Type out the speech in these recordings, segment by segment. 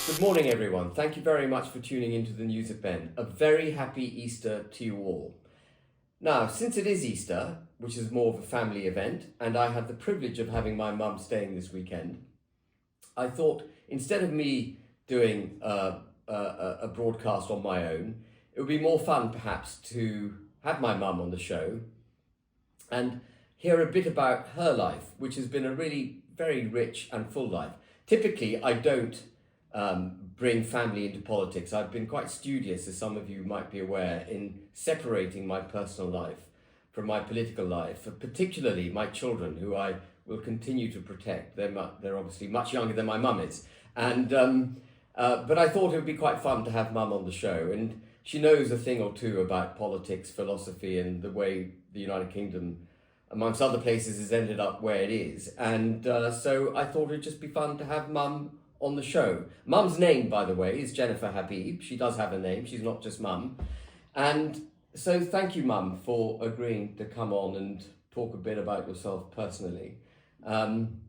Good morning, everyone. Thank you very much for tuning into the News at Ben. A very happy Easter to you all. Now, since it is Easter, which is more of a family event, and I have the privilege of having my mum staying this weekend, I thought instead of me doing a broadcast on my own, it would be more fun perhaps to have my mum on the show and hear a bit about her life, which has been a really very rich and full life. Typically, I don't bring family into politics. I've been quite studious, as some of you might be aware, in separating my personal life from my political life, particularly my children, who I will continue to protect. They're obviously much younger than my mum is. And but I thought it would be quite fun to have mum on the show. And she knows a thing or two about politics, philosophy, and the way the United Kingdom, amongst other places, has ended up where it is. And so I thought it'd just be fun to have mum on the show. Mum's name, by the way, is Jennifer Habib. She does have a name. She's not just mum. And so thank you, mum, for agreeing to come on and talk a bit about yourself personally. And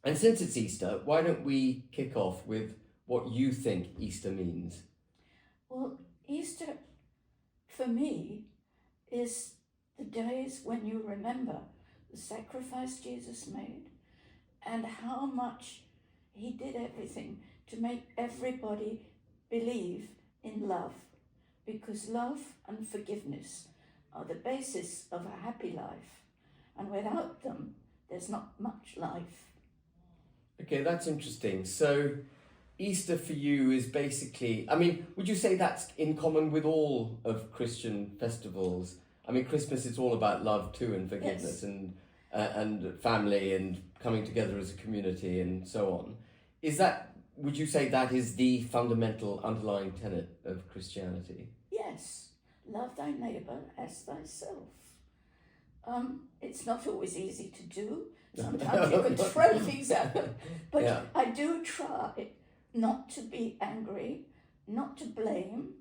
since it's Easter, why don't we kick off with what you think Easter means? Well, Easter, for me, is the days when you remember the sacrifice Jesus made and how much he did everything to make everybody believe in love, because love and forgiveness are the basis of a happy life, and without them, there's not much life. Okay, that's interesting. So Easter for you is basically, I mean, would you say that's in common with all of Christian festivals? I mean, Christmas is all about love too, and forgiveness, Yes. and family and coming together as a community and so on. Is that, would you say that is the fundamental underlying tenet of Christianity? Yes, love thy neighbour as thyself. It's not always easy to do. Sometimes you can throw things at them. But Yeah. I do try not to be angry, not to blame,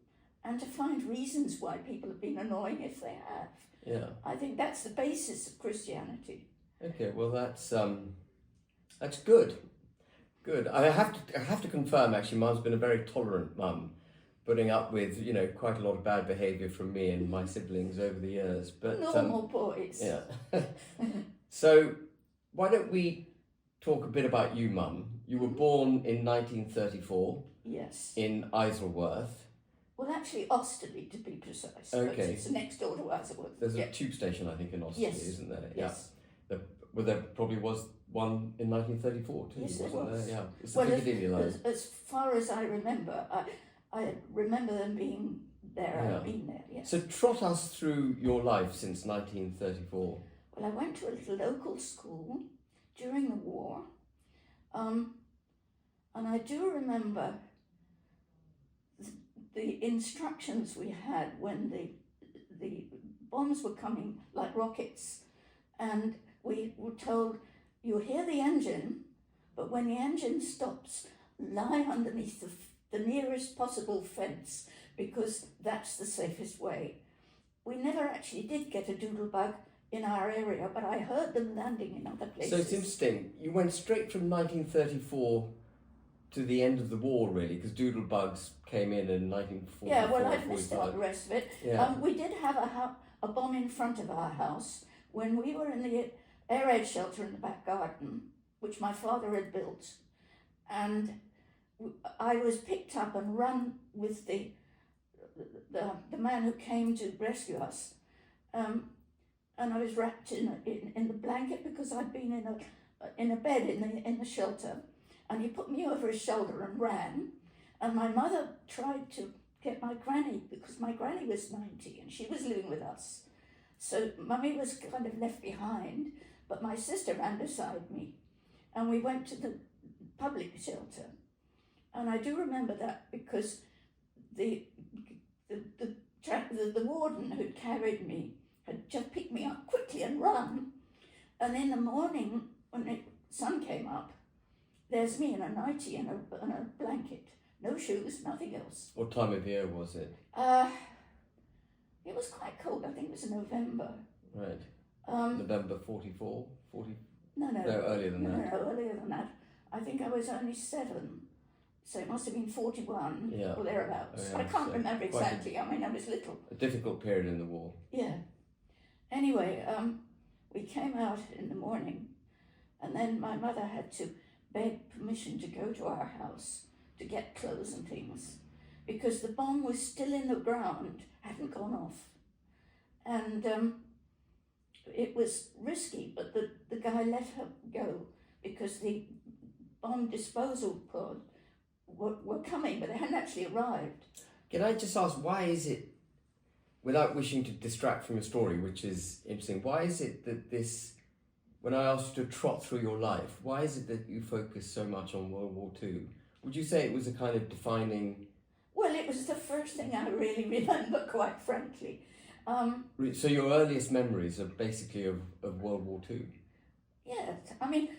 and to find reasons why people have been annoying if they have. Yeah. I think that's the basis of Christianity. Okay, well that's good. Good. I have to confirm, actually, Mum's been a very tolerant mum, putting up with, you know, quite a lot of bad behaviour from me and my siblings over the years. But Normal boys. yeah. So why don't we talk a bit about you, Mum? You were born in 1934 Yes. in Isleworth. Well, actually, Osterley, to be precise. Okay. But it's next door to Isleworth. There's Yeah. a tube station, I think, in Osterley, Yes. isn't there? Yes. Yeah. Well, there probably was one in 1934 too, Yes, there wasn't was. there? Yeah. It's the Well, Piccadilly line. as far as I remember, I remember them being there. Yeah. I've been there, yes. So trot us through your life since 1934. Well, I went to a little local school during the war, and I do remember the instructions we had when the bombs were coming like rockets, and we were told, you hear the engine, but when the engine stops, lie underneath the nearest possible fence, because that's the safest way. We never actually did get a doodlebug in our area, but I heard them landing in other places. So it's interesting, you went straight from 1934 to the end of the war, really, because doodlebugs came in 1944. Yeah, well, I've missed out the rest of it. Yeah. We did have a bomb in front of our house when we were in the air raid shelter in the back garden, which my father had built, and I was picked up and run with the man who came to rescue us, and I was wrapped in the blanket because I'd been in a bed in the shelter, and he put me over his shoulder and ran, and my mother tried to get my granny, because my granny was 90 and she was living with us, so Mummy was kind of left behind, but my sister ran beside me, and we went to the public shelter. And I do remember that because the warden who'd carried me had just picked me up quickly and run. And in the morning, when the sun came up, there's me in a nightie and a blanket, no shoes, nothing else. What time of year was it? It was quite cold. I think it was in November. Right. November 44? 40? No, No, earlier than that. No, earlier than that. I think I was only 7. So it must have been 41 Yeah. or thereabouts. Oh, yeah, I can't so remember quite exactly. I mean, I was little. a difficult period in the war. Yeah. Anyway, we came out in the morning, and then my mother had to beg permission to go to our house to get clothes and things, because the bomb was still in the ground, hadn't gone off. And it was risky, but the guy let her go because the bomb disposal pod were coming, but they hadn't actually arrived. Can I just ask, why is it, without wishing to distract from your story, which is interesting, why is it that this, when I asked you to trot through your life, why is it that you focus so much on World War II? Would you say it was a kind of defining... Well, it was the first thing I really remember, quite frankly. So your earliest memories are basically of World War II? Yes, I mean,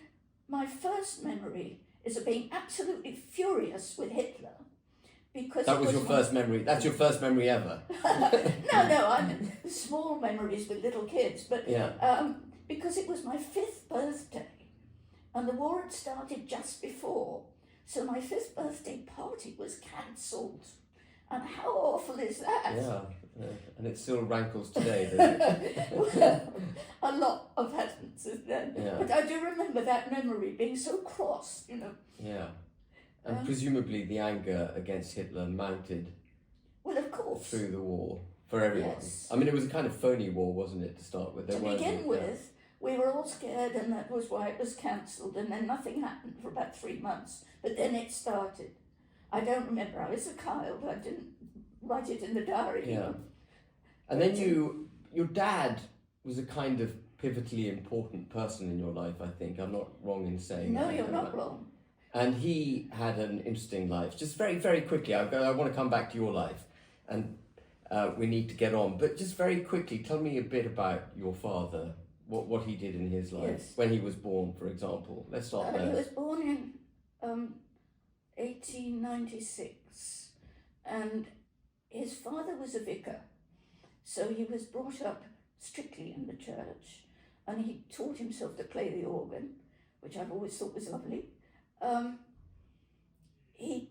my first memory is of being absolutely furious with Hitler. Because that was your first memory? That's your first memory ever? No, I mean, small memories with little kids, but yeah. Because it was my 5th birthday, and the war had started just before, so my 5th birthday party was cancelled. And how awful is that? Yeah, and it still rankles today, doesn't it? Well, a lot of happens then. Yeah. But I do remember that memory being so cross, you know. Yeah. And presumably the anger against Hitler mounted well, of course. through the war for everyone. Yes. I mean, it was a kind of phony war, wasn't it, to start with? To begin with, we were all scared, and that was why it was cancelled, and then nothing happened for about 3 months. But then it started. I don't remember. I was a child. I didn't write it in the diary. Yeah. And then your dad was a kind of pivotally important person in your life, I think. I'm not wrong in saying that. No, you're not wrong. And he had an interesting life. Just very, very quickly, I want to come back to your life, and we need to get on. But just very quickly, tell me a bit about your father, what he did in his life, Yes. when he was born, for example. Let's start there. He was born in 1896, and his father was a vicar, so he was brought up strictly in the church, and he taught himself to play the organ, which I've always thought was lovely. He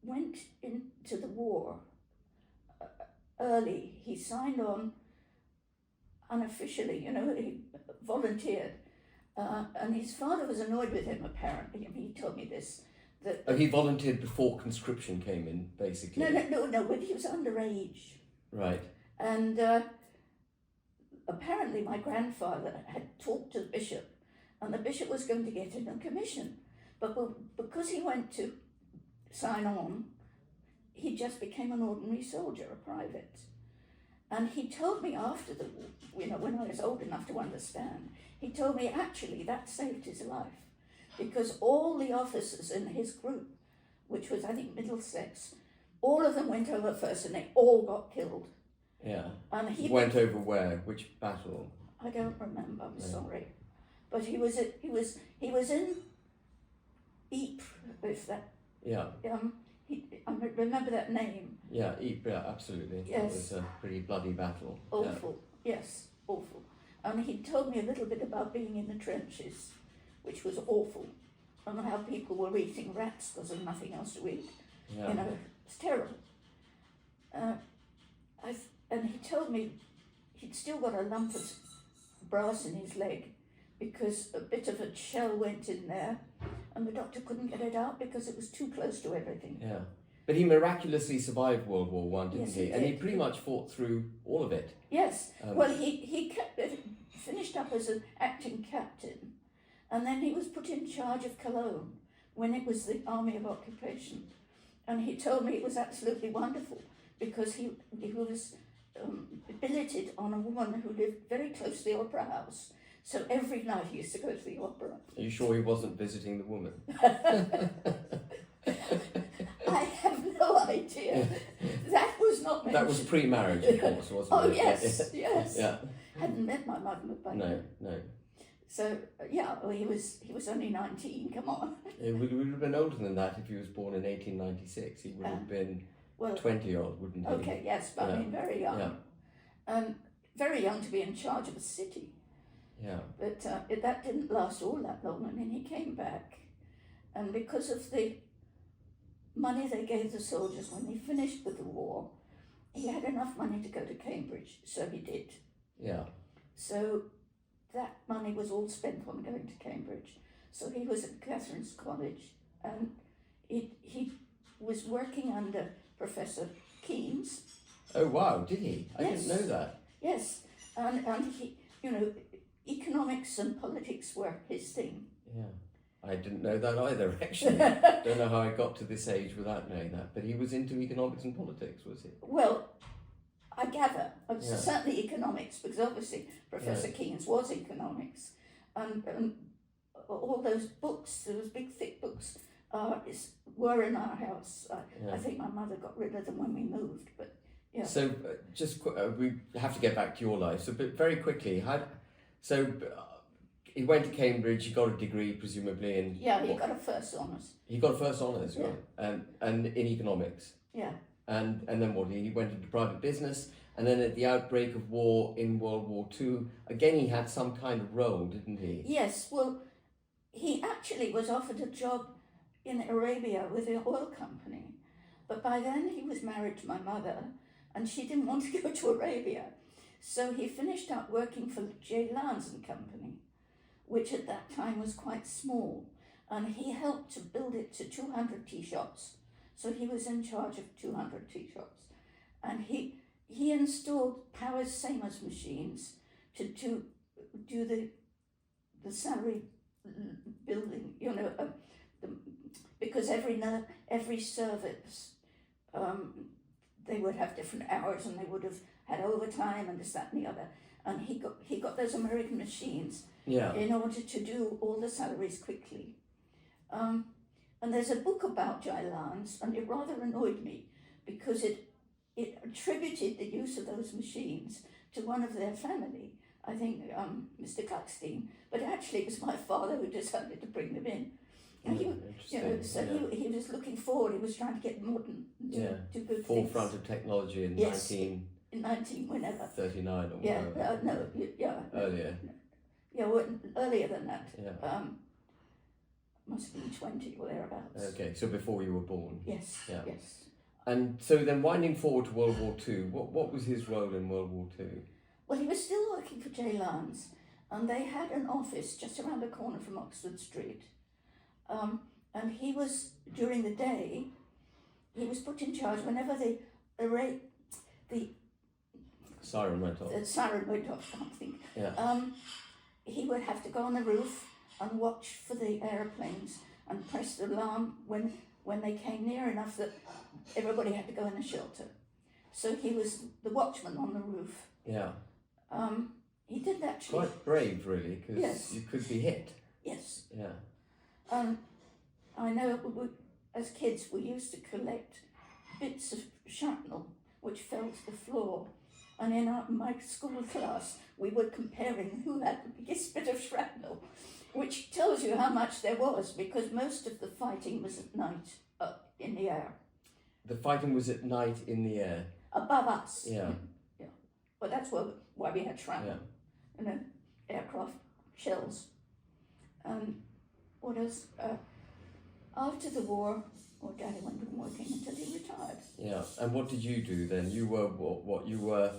went into the war early. He signed on unofficially, you know, he volunteered. And his father was annoyed with him, apparently. I mean, he told me this. That he volunteered before conscription came in, basically? No, when he was underage. Right. And apparently my grandfather had talked to the bishop, and the bishop was going to get him a commission. But because he went to sign on, he just became an ordinary soldier, a private. And he told me after the war, you know, when I was old enough to understand, he told me actually that saved his life, because all the officers in his group, which was I think Middlesex, all of them went over first and they all got killed. Yeah. And he went over where? Which battle? I don't remember. I'm sorry, but he was in Ypres, if that. Yeah. I remember that name. Yeah, Ypres, yeah, absolutely. Yes. It was a pretty bloody battle. Awful. Yeah. Yes, awful. And he told me a little bit about being in the trenches, which was awful, and how people were eating rats because of nothing else to eat. Yeah. You know, it's terrible. And he told me he'd still got a lump of brass in his leg because a bit of a shell went in there, and the doctor couldn't get it out because it was too close to everything. Yeah. But he miraculously survived World War One, didn't Yes, he? he And he did. pretty much fought through all of it. Yes. Well, he finished up as an acting captain, and then he was put in charge of Cologne when it was the Army of Occupation. And he told me it was absolutely wonderful because he was billeted on a woman who lived very close to the opera house. So every night he used to go to the opera. Are you sure he wasn't visiting the woman? I have no idea. That was not mentioned. That was pre-marriage, of course, wasn't Oh, it? yes, yes. Yeah. Hadn't met my mother by then. No. So, yeah, well, he was only 19, come on. He would have been older than that if he was born in 1896. He would have been 20-old, wouldn't he? Okay, yes, but I mean, very young. Yeah. Very young to be in charge of a city. Yeah. But that didn't last all that long. I mean, he came back, and because of the money they gave the soldiers when they finished with the war, he had enough money to go to Cambridge, so he did. Yeah. So that money was all spent on going to Cambridge. So he was at Catherine's College, and he was working under Professor Keynes. Oh wow, did he? I Yes. didn't know that. Yes, and he, you know, economics and politics were his thing. Yeah. I didn't know that either, actually. Don't know how I got to this age without knowing that. But he was into economics and politics, was he? Well, I gather, Yeah. certainly economics, because obviously Professor Keynes was economics. And all those books, those big thick books, were in our house. I think my mother got rid of them when we moved, but yeah. So we have to get back to your life. So, but very quickly, he went to Cambridge. He got a degree, presumably, in he got a first honours. He got a first honours, Yeah. right? And in economics. Yeah. And then what? He went into private business, and then at the outbreak of war in World War II, again he had some kind of role, didn't he? Yes. Well, he actually was offered a job in Arabia with the oil company, but by then he was married to my mother, and she didn't want to go to Arabia, so he finished up working for J. Lance and Company, which at that time was quite small, and he helped to build it to 200 tea shops. So he was in charge of 200 tea shops, and he installed Powers Samers machines to do the salary building, you know, because every service they would have different hours, and they would have had overtime and this, that, and the other, and he got those American machines. Yeah. In order to do all the salaries quickly. And there's a book about J. Lance, and it rather annoyed me because it attributed the use of those machines to one of their family, I think Mr. Cluckstein, but actually it was my father who decided to bring them in. And he was looking forward, he was trying to get modern, do good Forefront things. of technology in Yes. 1939 whenever. or Yeah, whatever. Earlier. Yeah, well, earlier than that. Yeah. Must have been 20 or thereabouts. Okay, so before you were born. Yes, Yeah. yes. And so then winding forward to World War II, what was his role in World War II? Well, he was still working for J. Lance, and they had an office just around the corner from Oxford Street. And he was, during the day, he was put in charge whenever the Siren went off. the siren went off, I can't think. Yeah. He would have to go on the roof and watch for the aeroplanes and press the alarm when they came near enough that everybody had to go in the shelter. So he was the watchman on the roof. Yeah. He did actually. Quite brave, really, because Yes. you could be hit. Yes. Yeah. I know as kids we used to collect bits of shrapnel which fell to the floor, and in my school class we were comparing who had the biggest bit of shrapnel, which tells you how much there was, because most of the fighting was at night up in the air. The fighting was at night in the air. Above us. Yeah. Yeah. Well, that's why we had shrapnel. Yeah. You know, aircraft shells. What else? After the war, Daddy went on working until he retired. Yeah. And what did you do then? You were what? You were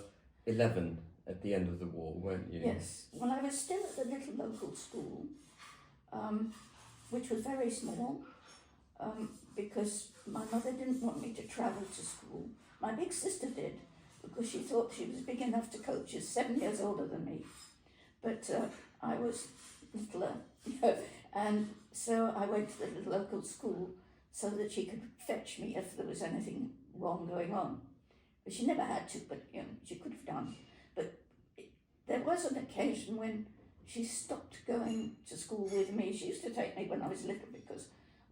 11 at the end of the war, weren't you? Yes. Well, I was still at the little local school, which was very small, because my mother didn't want me to travel to school. My big sister did, because she thought she was big enough to coach. She's 7 years older than me. But I was littler, and so I went to the little local school so that she could fetch me if there was anything wrong going on. But she never had to, but she could have done. But there was an occasion when she stopped going to school with me. She used to take me when I was little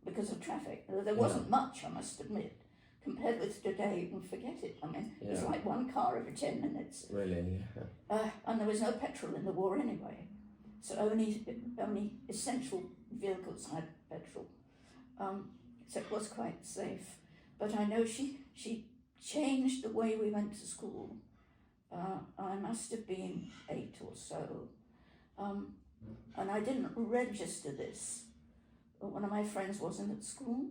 because of traffic. There wasn't much, I must admit. Compared with today, you can forget it. I mean, it was like one car every 10 minutes. Really? Yeah. And there was no petrol in the war anyway. So only essential vehicles had petrol. So it was quite safe. But I know she changed the way we went to school. I must have been 8 or so. And I didn't register this. But one of my friends wasn't at school.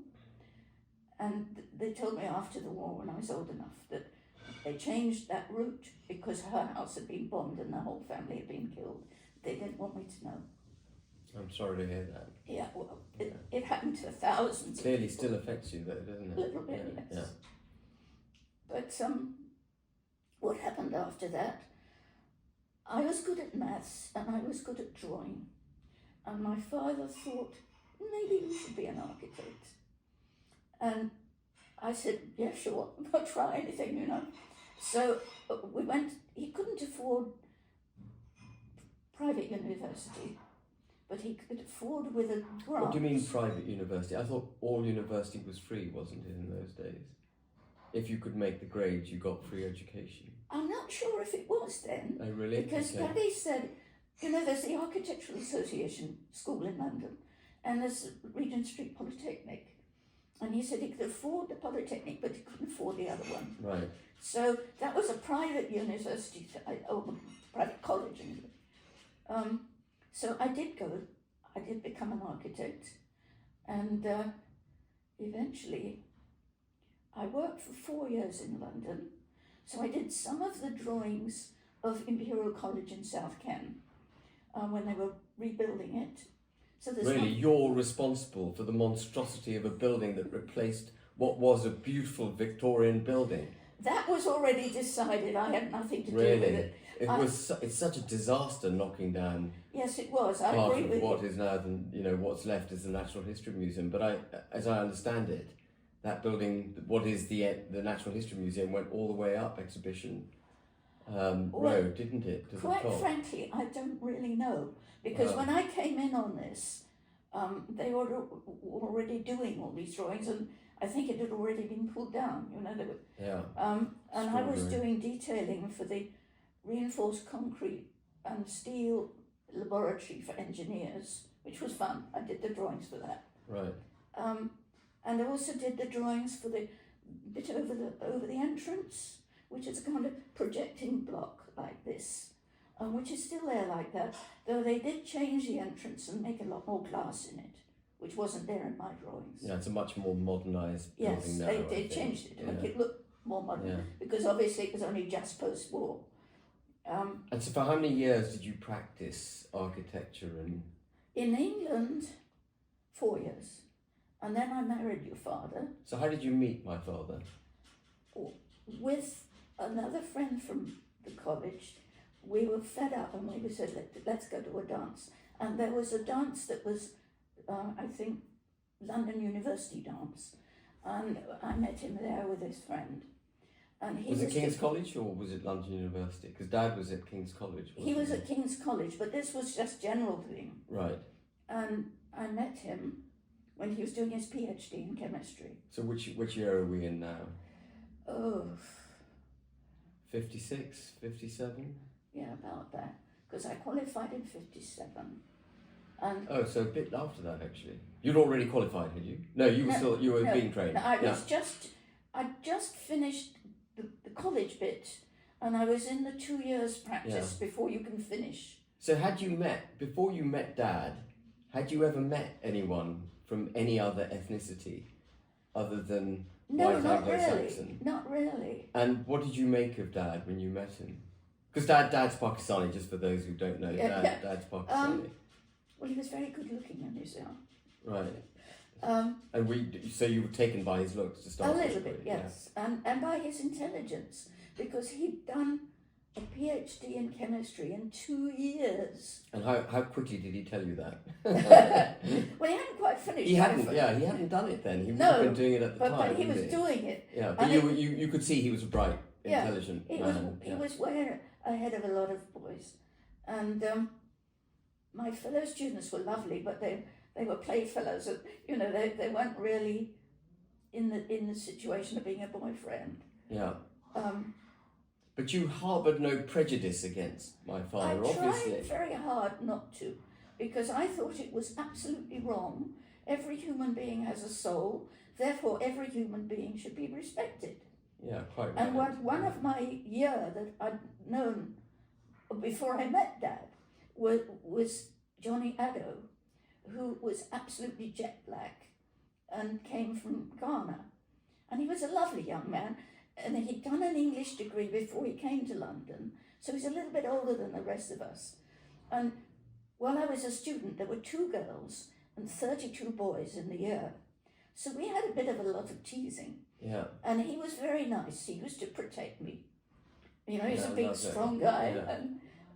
And they told me after the war, when I was old enough, that they changed that route because her house had been bombed and the whole family had been killed. They didn't want me to know. I'm sorry to hear that. Yeah, well, it happened to thousands. Clearly still affects you though, doesn't it? A little bit, yeah. yes. Yeah. But what happened after that, I was good at maths and I was good at drawing. And my father thought, maybe you should be an architect. And I said, yeah, sure, I'll try anything, you know. So we went, he couldn't afford private university, but he could afford with a grant. What do you mean private university? I thought all university was free, wasn't it, in those days? If you could make the grades, you got free education. I'm not sure if it was then. Oh, really? Because Okay. Daddy said, you know, there's the Architectural Association School in London, and there's Regent Street Polytechnic. And he said he could afford the Polytechnic, but he couldn't afford the other one. Right. So that was a private university, private college. So I did go, I did become an architect, and eventually I worked for 4 years in London. So I did some of the drawings of Imperial College in South Ken when they were rebuilding it. So there's Really, you're responsible for the monstrosity of a building that replaced what was a beautiful Victorian building. That was already decided. I had nothing to do with Really? it. It's such a disaster knocking down Yes, it was. I part agree of with what you. is now what's left is the Natural History Museum. But as I understand it, that building, what is the Natural History Museum, went all the way up Exhibition Road, didn't it? To the Quite top. frankly, I don't really know, because when I came in on this, they were already doing all these drawings, and I think it had already been pulled down. You know, they were. Yeah. And I was Extraordinary. doing detailing for the reinforced concrete and steel laboratory for engineers, which was fun. I did the drawings for that. Right. And I also did the drawings for the bit over the entrance, which is a kind of projecting block like this, which is still there like that, though they did change the entrance and make a lot more glass in it, which wasn't there in my drawings. Yeah, it's a much more modernised building Yes, now. they I think. changed it to make Yeah. it look more modern, Yeah. because obviously it was only just post-war. And so, for how many years did you practice architecture? And In England, 4 years. And then I married your father so, how did you meet my father? with another friend from the college. We were fed up and we said, let's go to a dance. And there was a dance that was, I think, London University dance. And I met him there with his friend. And he Was it King's College or was it London University? Because Dad was at King's College. He was at King's College, but this was just general thing. Right. And I met him when he was doing his PhD in chemistry. So which year are we in now? Oh, 56, 57? yeah, about that. Because I qualified in 57. And Oh, so a bit after that actually. You'd already qualified, had you? No, you were no, being trained. I just finished the college bit, and I was in the 2 years practice before you can finish. So before you met Dad, had you ever met anyone from any other ethnicity other than No, white not really. Anglo-Saxon? Not really. And what did you make of Dad when you met him? Because Dad's Pakistani, just for those who don't know. Yeah. Dad's Pakistani. Well, he was very good looking in his own. Right. Um, So you were taken by his looks to start a little with, bit, yeah. yes. And by his intelligence, because he'd done a PhD in chemistry in 2 years. And how quickly did he tell you that? Well, he hadn't quite finished. He hadn't done it then. He would have been doing it at the time. But he was wouldn't doing it. Yeah, but And you could see he was a bright, Yeah, intelligent He man. was way ahead of a lot of boys. And my fellow students were lovely, but they were playfellows. You know, they weren't really in the situation of being a boyfriend. Yeah. Um, But you harboured no prejudice against my father, I obviously. tried very hard not to, because I thought it was absolutely wrong. Every human being has a soul, therefore every human being should be respected. Yeah, quite right. And one of my year that I'd known before I met Dad was Johnny Addo, who was absolutely jet black and came from Ghana. And he was a lovely young man, and he'd done an English degree before he came to London, so he's a little bit older than the rest of us. And while I was a student, there were 2 girls and 32 boys in the year. So we had a bit of a lot of teasing. Yeah. And he was very nice. He used to protect me. You know, he's Yeah, a big, strong guy. Yeah.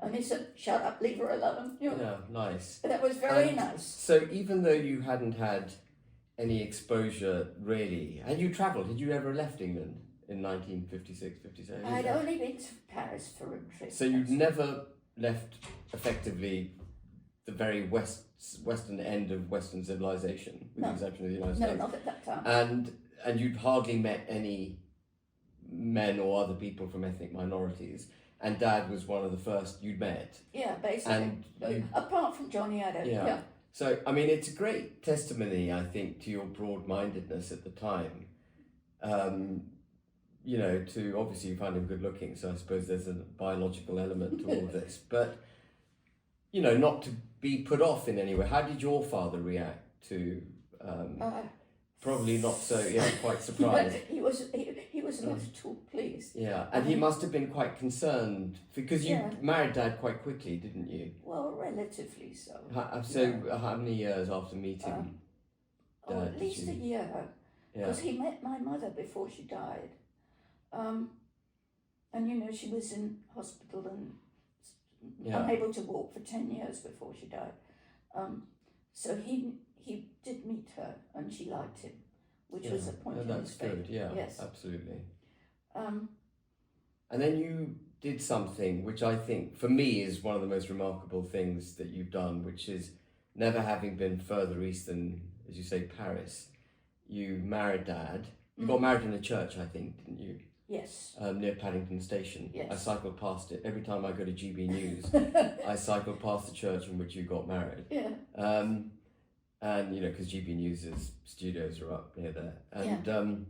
And he said, shut up, leave her alone. You know? Yeah, nice. That was very And nice. So even though you hadn't had any exposure really, and you travelled, had you ever left England in 1956, 57? I'd only been to Paris for a trip. So you'd never left effectively the very western end of Western civilization, with the exception of the United States. No, not at that time. And you'd hardly met any men or other people from ethnic minorities. And Dad was one of the first you'd met. Yeah, basically. And apart from Johnny Addo. Yeah. So, I mean, it's a great testimony, I think, to your broad-mindedness at the time. You know, to obviously you found him good looking, so I suppose there's a biological element to all of this. But, you know, not to be put off in any way. How did your father react to... probably not so, quite surprised. he was not at all pleased. Yeah, and he must have been quite concerned, because you married Dad quite quickly, didn't you? Well, relatively so. How many years after meeting Dad? At least a year, because he met my mother before she died. And, you know, she was in hospital and unable to walk for 10 years before she died. So he did meet her, and she liked him, which was a point in his fate. That's good, Yes. Absolutely. And then you did something which I think, for me, is one of the most remarkable things that you've done, which is never having been further east than, as you say, Paris. You married Dad. You got married in a church, I think, didn't you? Yes. Near Paddington Station. Yes. I cycled past it. Every time I go to GB News, I cycle past the church in which you got married. Yeah. And, you know, because GB News's studios are up near there. And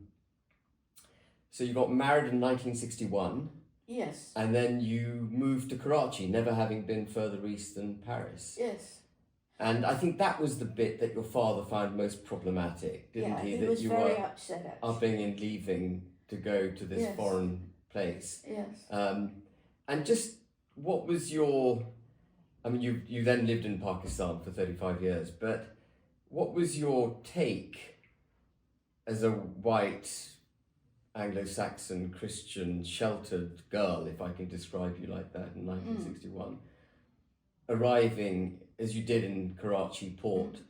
so you got married in 1961. Yes. And then you moved to Karachi, never having been further east than Paris. Yes. And I think that was the bit that your father found most problematic, didn't he? He That was you very were upset, actually. upping and leaving to go to this foreign place. Yes. And just what was your... I mean, you then lived in Pakistan for 35 years, but what was your take as a white Anglo-Saxon Christian sheltered girl, if I can describe you like that, in 1961, arriving as you did in Karachi port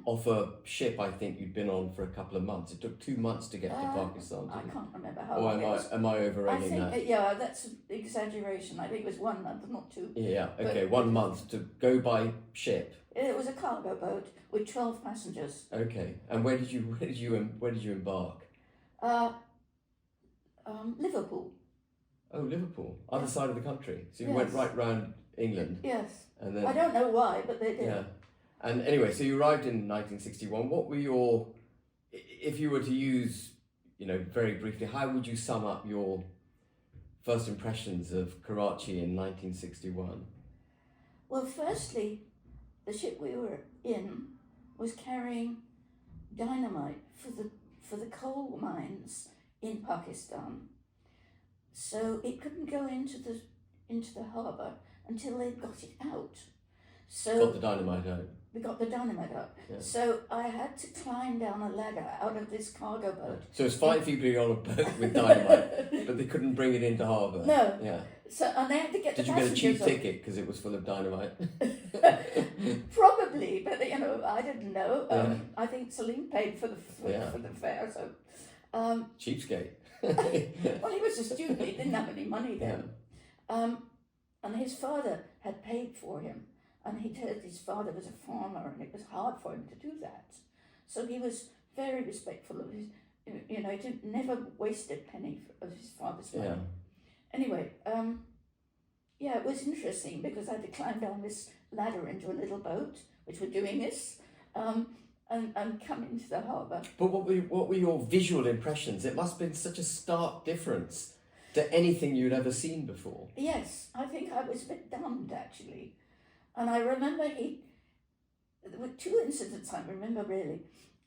off a ship I think you'd been on for a couple of months? It took 2 months to get to Pakistan. I can't remember how or long it was. am I overrating I think, that? that's an exaggeration. I think it was 1 month, not 2. Yeah, okay, 1 month to go by ship. It was a cargo boat with 12 passengers. Okay, and where did you embark? Liverpool. Oh, Liverpool, other side of the country. So you went right round England. Yes. And then, I don't know why, but they did. Yeah. And anyway, so you arrived in 1961. What were your, if you were to use, you know, very briefly, how would you sum up your first impressions of Karachi in 1961? Well, firstly, the ship we were in was carrying dynamite for the coal mines in Pakistan. So it couldn't go into the harbour until they got it out. So got the dynamite out. We got the dynamite out. Yeah. So I had to climb down a ladder out of this cargo boat. So it's fine for you being on a boat with dynamite, but they couldn't bring it into harbour. No. Yeah. So and they had to get Did the you get a cheap passengers ticket because it was full of dynamite? Probably, but you know, I didn't know. I think Salim paid for the fare. So cheapskate. well, he was a student. He didn't have any money then. And his father had paid for him, and he'd heard his father was a farmer, and it was hard for him to do that. So he was very respectful of his. You know, he never wasted a penny of his father's money. Yeah. Anyway, it was interesting because I had to climb down this ladder into a little boat, which were doing this, and come into the harbour. But what were your visual impressions? It must have been such a stark difference to anything you'd ever seen before. Yes, I think I was a bit stunned actually. And I remember there were 2 incidents I remember really.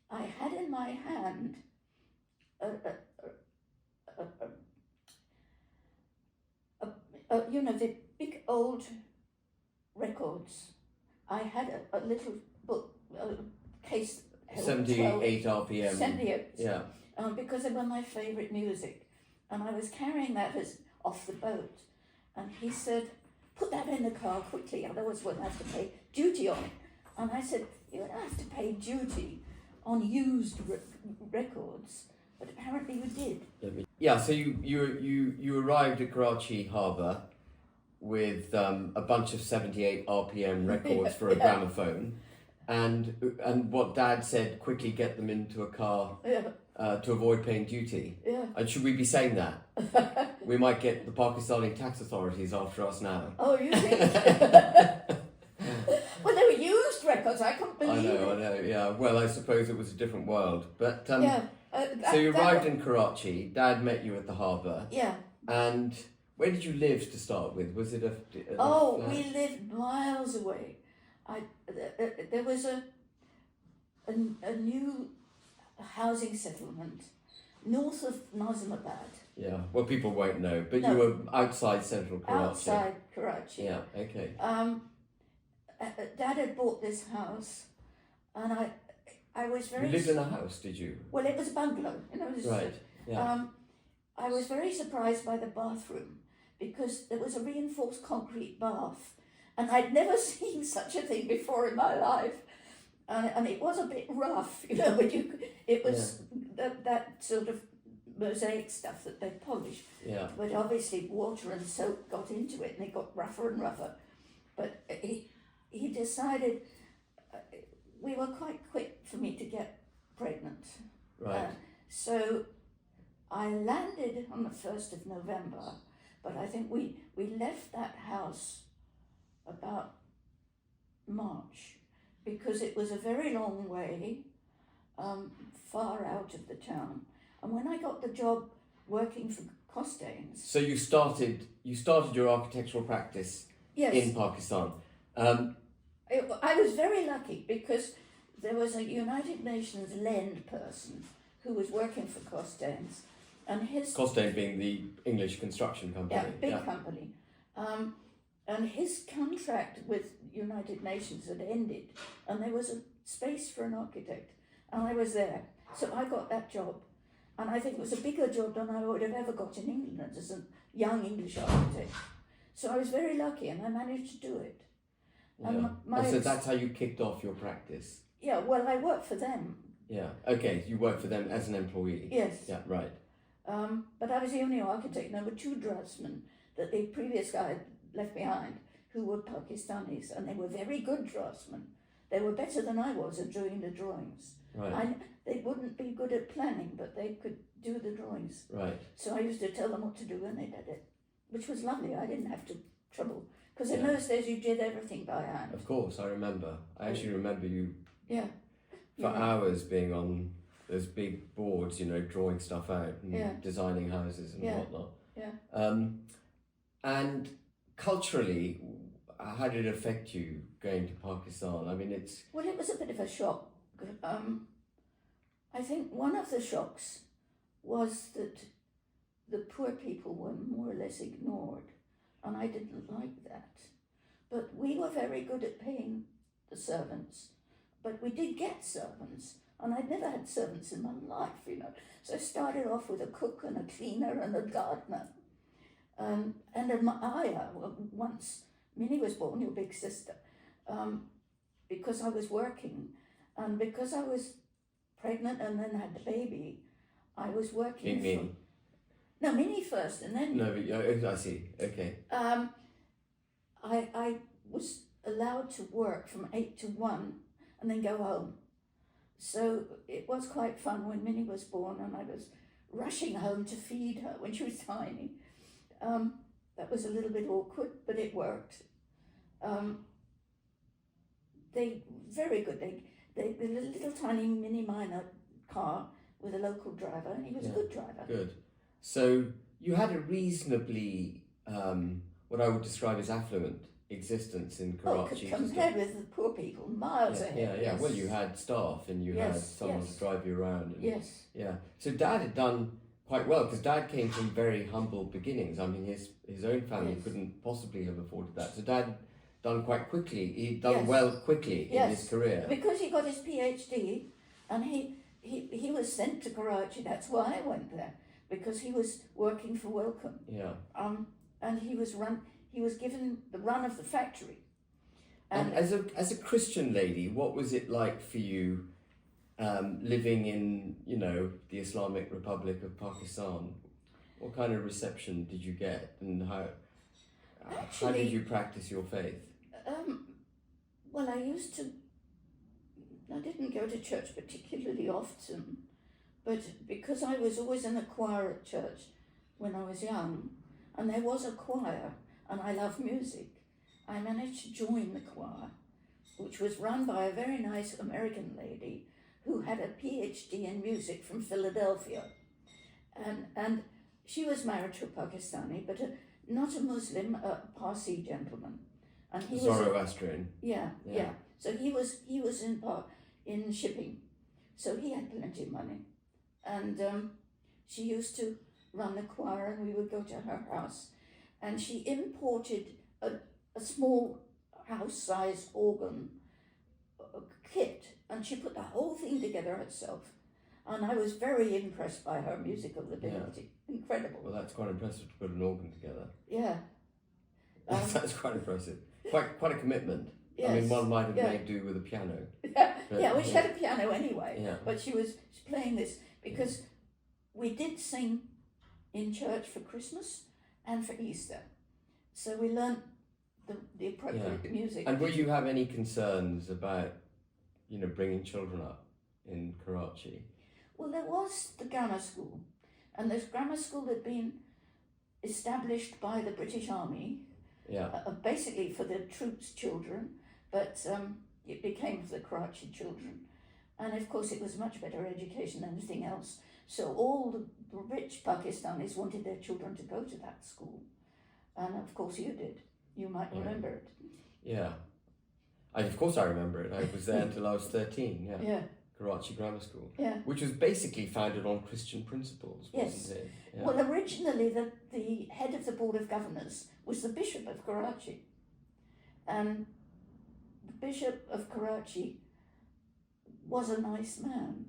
I had in my hand you know, the big old records. I had a little book case. 78 RPM. 78. Yeah. Because they were my favourite music. And I was carrying that off the boat. And he said, put that in the car quickly, otherwise we'll have to pay duty on it. And I said, you don't have to pay duty on used records. But apparently you did. Yeah, so you arrived at Karachi Harbour with a bunch of 78 RPM records for a gramophone. And what Dad said, quickly get them into a car to avoid paying duty. Yeah. And should we be saying that? We might get the Pakistani tax authorities after us now. Oh, you think? Well, they were used records. I couldn't believe it. I know. Yeah. Well, I suppose it was a different world. But so you that arrived in Karachi. Dad met you at the harbour. Yeah. And where did you live to start with? Was it a flat? We lived miles away. There was a new housing settlement north of Nazimabad. Yeah, well, people won't know, but No. you were outside central Karachi. Outside Karachi. Yeah, okay. Dad had bought this house, and I was very. You lived in a house, did you? Well, it was a bungalow, you know. Right. Yeah. I was very surprised by the bathroom because there was a reinforced concrete bath, and I'd never seen such a thing before in my life. And it was a bit rough, you know, but it was that sort of mosaic stuff that they polish. Yeah. But obviously water and soap got into it and it got rougher and rougher. But he decided, we were quite quick for me to get pregnant. Right. So I landed on the 1st of November, but I think we left that house about March, because it was a very long way, far out of the town. And when I got the job working for Costains... So you started your architectural practice in Pakistan. I was very lucky because there was a United Nations LEND person who was working for Costains, and his... Costain being the English construction company. Yeah, big company. And his contract with United Nations had ended, and there was a space for an architect, and I was there. So I got that job, and I think it was a bigger job than I would have ever got in England as a young English architect. So I was very lucky, and I managed to do it. Yeah. So that's how you kicked off your practice? Yeah, well, I worked for them. Yeah, okay, you worked for them as an employee? Yes. Yeah, right. But I was the only architect, and there were 2 draftsmen that the previous guy had left behind, who were Pakistanis, and they were very good draftsmen. They were better than I was at doing the drawings. Right. They wouldn't be good at planning, but they could do the drawings. Right. So I used to tell them what to do, and they did it, which was lovely. I didn't have to trouble, because in those days you did everything by hand. Of course, I remember. I actually remember you for Yeah. hours being on those big boards, you know, drawing stuff out and designing houses and whatnot. Yeah. And culturally, how did it affect you going to Pakistan? I mean, it's... Well, it was a bit of a shock. I think one of the shocks was that the poor people were more or less ignored, and I didn't like that. But we were very good at paying the servants, but we did get servants, and I'd never had servants in my life, you know. So I started off with a cook and a cleaner and a gardener. And a ayah, once Minnie was born, your big sister, because I was working, and because I was pregnant and then had the baby, I was working Minnie? No, Minnie first, and then... No, but I see, okay. I was allowed to work from 8 to 1 and then go home. So it was quite fun when Minnie was born, and I was rushing home to feed her when she was tiny. That was a little bit awkward, but it worked. They very good. They a little tiny mini minor car with a local driver, and he was a good driver. Good. So you had a reasonably what I would describe as affluent existence in Oh, Karachi. compared with the poor people, miles ahead. Yeah. Yes. Well, you had staff and you had Yes, someone yes. to drive you around. And, Yes. Yeah. So Dad had done quite well because Dad came from very humble beginnings. I mean, his own family Yes. couldn't possibly have afforded that. So Dad done quite quickly. He'd done Yes. well quickly in Yes. his career. Because he got his PhD, and he was sent to Karachi. That's why I went there, because he was working for Wellcome. Yeah. And he was given the run of the factory. And as a Christian lady, what was it like for you living in, the Islamic Republic of Pakistan? What kind of reception did you get, and how did you practice your faith? Well, I didn't go to church particularly often, but because I was always in a choir at church when I was young, and there was a choir, and I love music, I managed to join the choir, which was run by a very nice American lady who had a PhD in music from Philadelphia. And she was married to a Pakistani, but not a Muslim, a Parsi gentleman. And he Zoroastrian. Yeah. So he was in shipping, so he had plenty of money, and she used to run the choir, and we would go to her house, and she imported a small house-sized organ kit, and she put the whole thing together herself, and I was very impressed by her musical ability. Yeah. Incredible. Well, that's quite impressive to put an organ together. Yeah. That's quite impressive. Quite a commitment. Yes. I mean, one might have made do with a piano. Well, she had a piano anyway, Yeah. but she was playing this because we did sing in church for Christmas and for Easter. So we learnt the appropriate music. And would you have any concerns about, bringing children up in Karachi? Well, there was the grammar school, and this grammar school had been established by the British Army, basically for the troops' children, but it became for the Karachi children. And of course it was much better education than anything else. So all the rich Pakistanis wanted their children to go to that school. And of course you did. You might remember it. Yeah. Of course I remember it. I was there until I was 13, Yeah. Karachi Grammar School. Yeah. Which was basically founded on Christian principles, wasn't it? Yeah. Well, originally the head of the Board of Governors was the Bishop of Karachi. And the Bishop of Karachi was a nice man,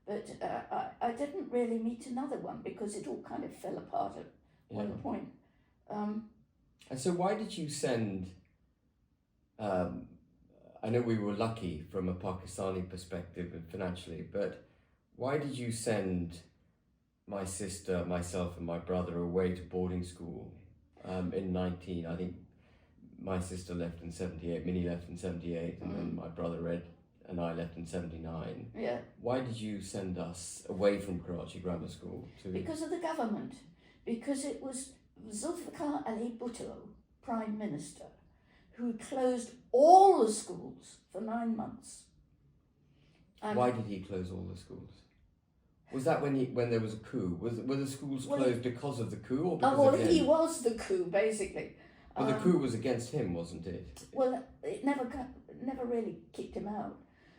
but I didn't really meet another one because it all kind of fell apart at one point. And so why did you send, I know we were lucky from a Pakistani perspective and financially, but why did you send my sister, myself and my brother away to boarding school in I think my sister left in 78, Minnie left in 78, and then my brother Ed and I left in 79. Yeah. Why did you send us away from Karachi Grammar School? Because of the government. Because it was Zulfikar Ali Bhutto, Prime Minister, who closed all the schools for 9 months. And why did he close all the schools? Was that when there was a coup? Were the schools closed because of the coup or because of him? He was the coup, basically. But the coup was against him, wasn't it? Well, it never really kicked him out,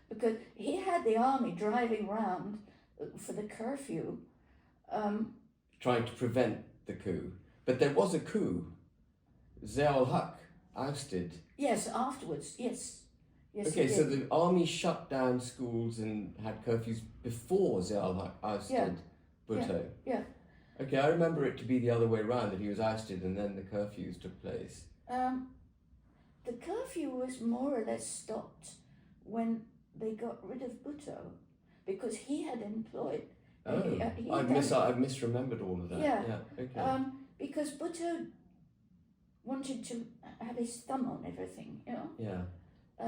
because he had the army driving round for the curfew. Trying to prevent the coup. But there was a coup. Zia-ul-Haq ousted. Yes, afterwards, yes. Okay, so the army shut down schools and had curfews before Zia-ul-Haq ousted Bhutto. Yeah. Okay, I remember it to be the other way around, that he was ousted and then the curfews took place. The curfew was more or less stopped when they got rid of Bhutto, because he had employed... I've misremembered all of that. Yeah. Okay. Because Bhutto wanted to have his thumb on everything, Yeah.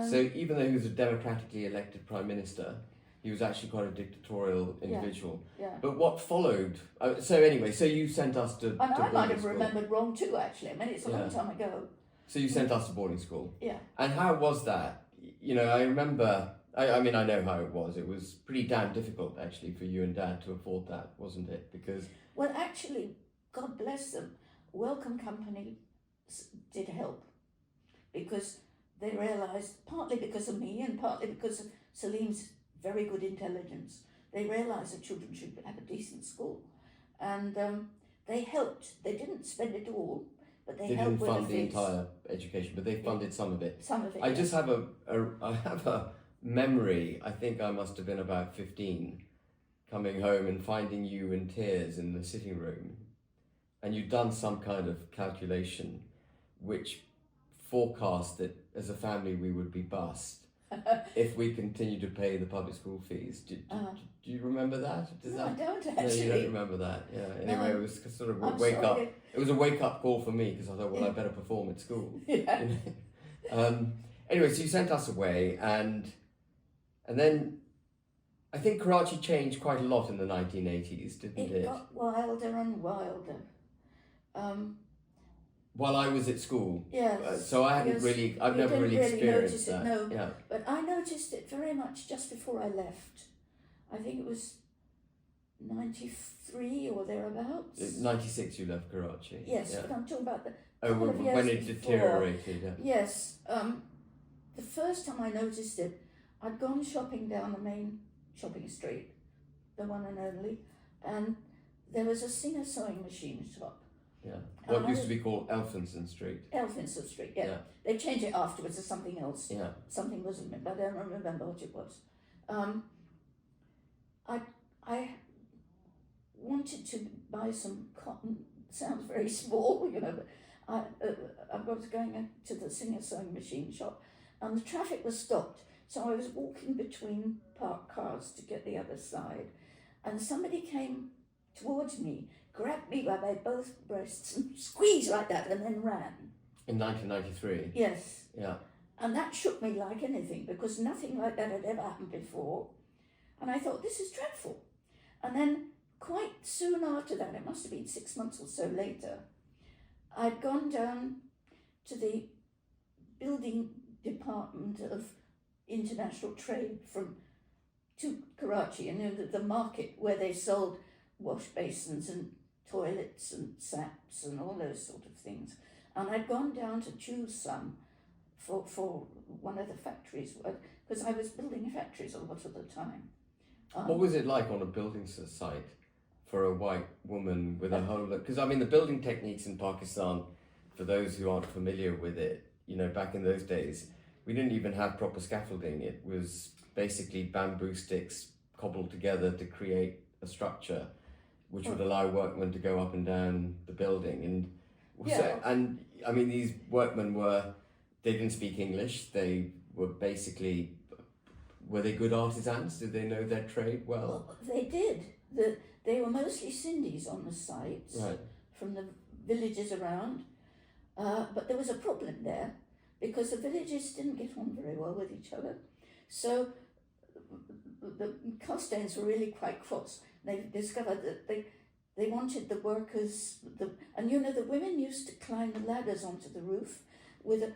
So even though he was a democratically elected prime minister, he was actually quite a dictatorial individual. Yeah. But what followed? So anyway, so you sent us to. And I might have remembered wrong too. Actually, I mean, it's a long time ago. So you sent us to boarding school. Yeah. And how was that? I remember. I mean, I know how it was. It was pretty damn difficult, actually, for you and Dad to afford that, wasn't it? Because. Well, actually, God bless them, Wellcome Company did help. because they realised, partly because of me and partly because of Salim's very good intelligence, they realised that children should have a decent school. And they helped. They didn't spend it all, but they helped didn't with fund the the fees. entire education, but they funded some of it. Some of it, I yes. just have I have a memory. I think I must have been about 15, coming home and finding you in tears in the sitting room, and you'd done some kind of calculation, which forecast that as a family we would be bust if we continued to pay the public school fees. Do you remember that? No, I don't No, actually. you don't remember that. Yeah. Anyway, No. it was sort of I'm wake up. sorry. It was a wake up call for me, because I thought, well, I Yeah. better perform at school. Yeah. Anyway, so you sent us away, and then I think Karachi changed quite a lot in the 1980s, didn't it? It got wilder and wilder. While I was at school. Yes. So I hadn't yes. really, I've You never didn't really really experienced notice it, that. no. Yeah. But I noticed it very much just before I left. I think it was 93 or thereabouts. 96 you left Karachi. Yes, Yeah. but I'm talking about the Oh, couple of years when it before. deteriorated. Yeah. Yes. The first time I noticed it, I'd gone shopping down the main shopping street, the one and only, and there was a Singer sewing machine shop. Yeah. What used to be called Elphinstone Street. Elphinstone Street, yeah. Yeah. They changed it afterwards to something else. Yeah. Something wasn't, but I don't remember what it was. I wanted to buy some cotton. Sounds very small, you know, but I was going to the Singer sewing machine shop, and the traffic was stopped. So I was walking between parked cars to get the other side, and somebody came towards me, grabbed me by both breasts and squeezed like that, and then ran. In 1993. Yes. Yeah. And that shook me like anything, because nothing like that had ever happened before. And I thought, this is dreadful. And then quite soon after that, it must have been 6 months or so later, I'd gone down to the building department of international trade to Karachi, and the market where they sold wash basins and toilets and saps and all those sort of things. And I'd gone down to choose some for one of the factories, because I was building factories a lot of the time. What was it like on a building site for a white woman with a whole look? Because I mean, the building techniques in Pakistan, for those who aren't familiar with it, you know, back in those days, we didn't even have proper scaffolding. It was basically bamboo sticks cobbled together to create a structure which would allow workmen to go up and down the building. And and I mean, these workmen they didn't speak English. They were basically, were they good artisans? Did they know their trade well? Well, they did. They were mostly Sindhis on the sites, Right. from the villages around. But there was a problem there, because the villages didn't get on very well with each other. So the Costains were really quite cross. They discovered that they wanted the workers, and you know, the women used to climb the ladders onto the roof with a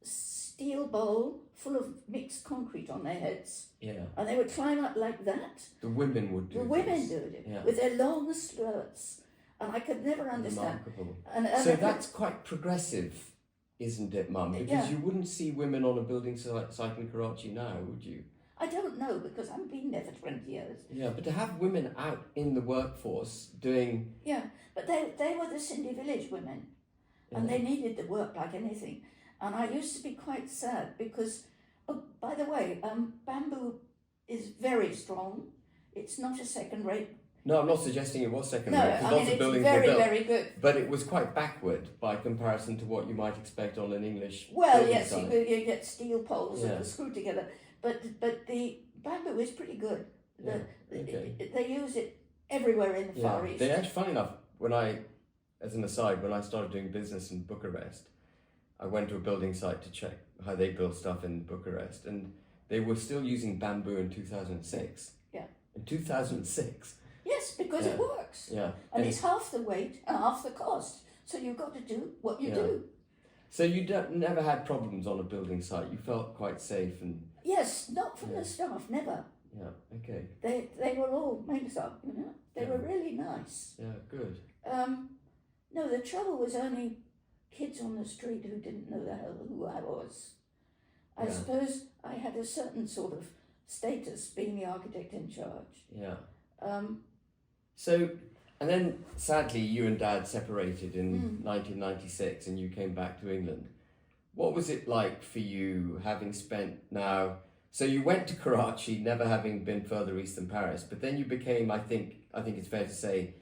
steel bowl full of mixed concrete on their heads. Yeah. And they would climb up like that. The women would do The women this. did it, Yeah. with their long skirts. And I could never understand. Remarkable. And So that's quite progressive, isn't it, Mum? Because Yeah. you wouldn't see women on a building site in Karachi now, would you? I don't know, because I've been there for 20 years. Yeah, but to have women out in the workforce doing... Yeah, but they were the Sindhi village women, and they needed the work like anything. And I used to be quite sad because, oh, by the way, bamboo is very strong. It's not a second-rate. No, I'm not suggesting it was second No, rate, because I lots mean, of it's buildings very, were built. very good. But it was quite backward by comparison to what you might expect on an English Well, building yes, site. you get steel poles Yeah. that are screwed together, but the bamboo is pretty good. Yeah, okay. They use it everywhere in the Far East. They actually, funny enough, as an aside, when I started doing business in Bucharest, I went to a building site to check how they built stuff in Bucharest, and they were still using bamboo in 2006. Yeah. In 2006. Yes, because it works. Yeah. And it's half the weight and half the cost. So you've got to do what you do. So you never had problems on a building site. You felt quite safe and... Yes, not from the staff, never. Yeah, okay. They were all made up, you know. They were really nice. Yeah, good. No, the trouble was only kids on the street who didn't know the hell who I was. I Yeah. suppose I had a certain sort of status being the architect in charge. Yeah. Um, So, and then sadly, you and Dad separated in 1996, and you came back to England. What was it like for you, having spent now? So you went to Karachi, never having been further east than Paris, but then you became, I think it's fair to say,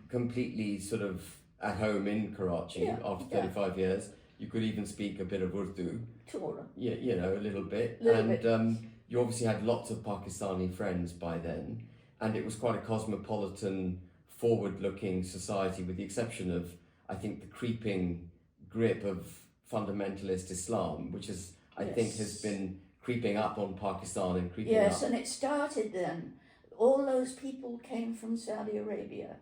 completely sort of at home in Karachi after 35 years. You could even speak a bit of Urdu. Torah. Yeah, you know, a little bit. You obviously had lots of Pakistani friends by then, and it was quite a cosmopolitan, forward-looking society, with the exception of, I think, the creeping grip of fundamentalist Islam, which is, I think, has been creeping up on Pakistan and creeping up. Yes, and it started then. All those people came from Saudi Arabia.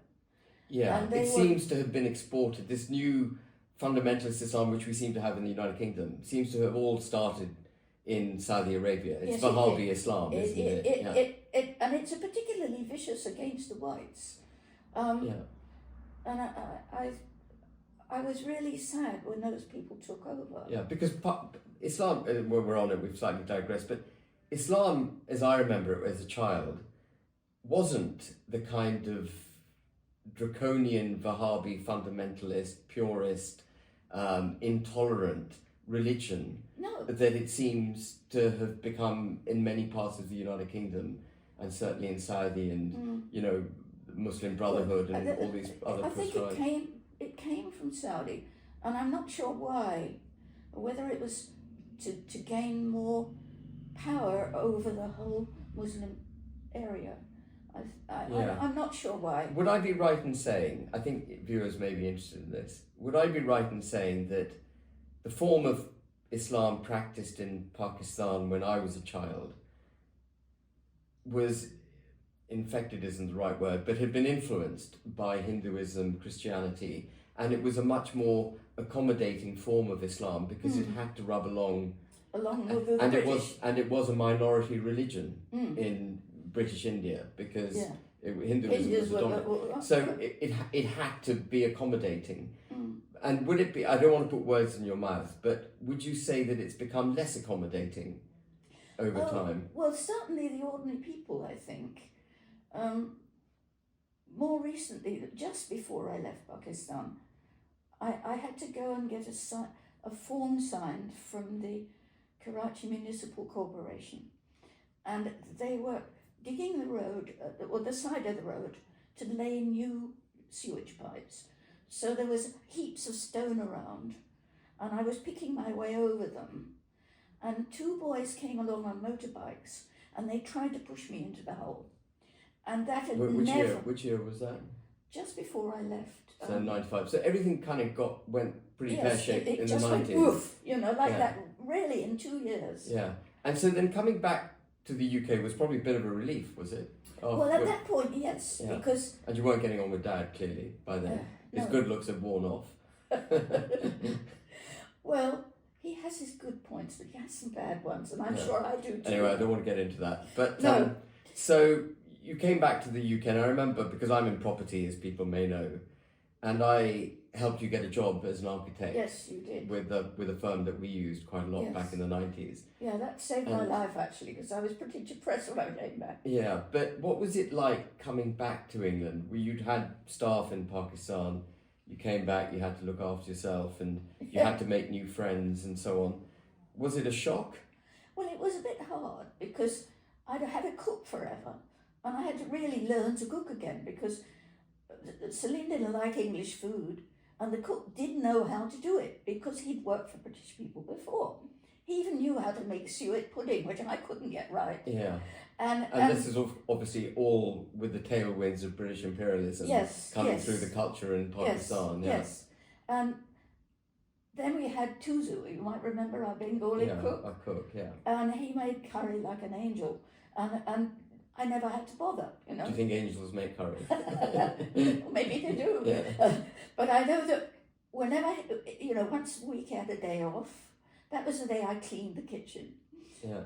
Yeah, it seems to have been exported. This new fundamentalist Islam, which we seem to have in the United Kingdom, seems to have all started in Saudi Arabia. It's Wahhabi Islam, isn't it? And it's a particularly vicious against the whites. And I was really sad when those people took over. Yeah, because Islam, when we're on it, we've slightly digressed, but Islam, as I remember it as a child, wasn't the kind of draconian Wahhabi fundamentalist, purist, intolerant religion that it seems to have become in many parts of the United Kingdom, and certainly in Saudi and you know, Muslim Brotherhood and all these other. I think it came from Saudi, and I'm not sure why, whether it was to gain more power over the whole Muslim area. I'm not sure why. Would I be right in saying, I think viewers may be interested in this, would I be right in saying that the form of Islam practiced in Pakistan when I was a child was, infected isn't the right word, but had been influenced by Hinduism, Christianity, and it was a much more accommodating form of Islam because it had to rub along with the and British. it was a minority religion in British India because Hinduism was the dominant. So it had to be accommodating. And would it be, I don't want to put words in your mouth, but would you say that it's become less accommodating over time? Well, certainly the ordinary people, I think. More recently, just before I left Pakistan, I had to go and get a form signed from the Karachi Municipal Corporation. And they were digging the road, or the side of the road, to lay new sewage pipes. So there was heaps of stone around, and I was picking my way over them. And two boys came along on motorbikes, and they tried to push me into the hole. And that had Which year was that? Just before I left. So 95. So everything kind of went pretty pear-shaped in the 90s. Went woof, that, really, in 2 years. Yeah. And so then coming back to the UK was probably a bit of a relief, was it? Well, at that point, yes, because... And you weren't getting on with Dad, clearly, by then. His good looks had worn off. Well, he has his good points, but he has some bad ones, and I'm sure I do too. Anyway, I don't want to get into that. But so you came back to the UK, and I remember, because I'm in property, as people may know, and I helped you get a job as an architect. Yes, you did. With a firm that we used quite a lot back in the 90s. Yeah, that saved my life, actually, because I was pretty depressed when I came back. Yeah, but what was it like coming back to England? Where you'd had staff in Pakistan, you came back, you had to look after yourself, and you had to make new friends and so on. Was it a shock? Well, it was a bit hard, because I'd had a cook forever, and I had to really learn to cook again, because Celine didn't like English food, and the cook didn't know how to do it because he'd worked for British people before. He even knew how to make suet pudding, which I couldn't get right. Yeah. And this is obviously all with the tailwinds of British imperialism coming through the culture in Pakistan. Yes. And then we had Tuzu, you might remember our Bengali cook. Our cook, yeah. And he made curry like an angel. And I never had to bother, Do you think angels make curry? Maybe they do. Yeah. But I know that whenever, once a week I had a day off, that was the day I cleaned the kitchen. Yeah.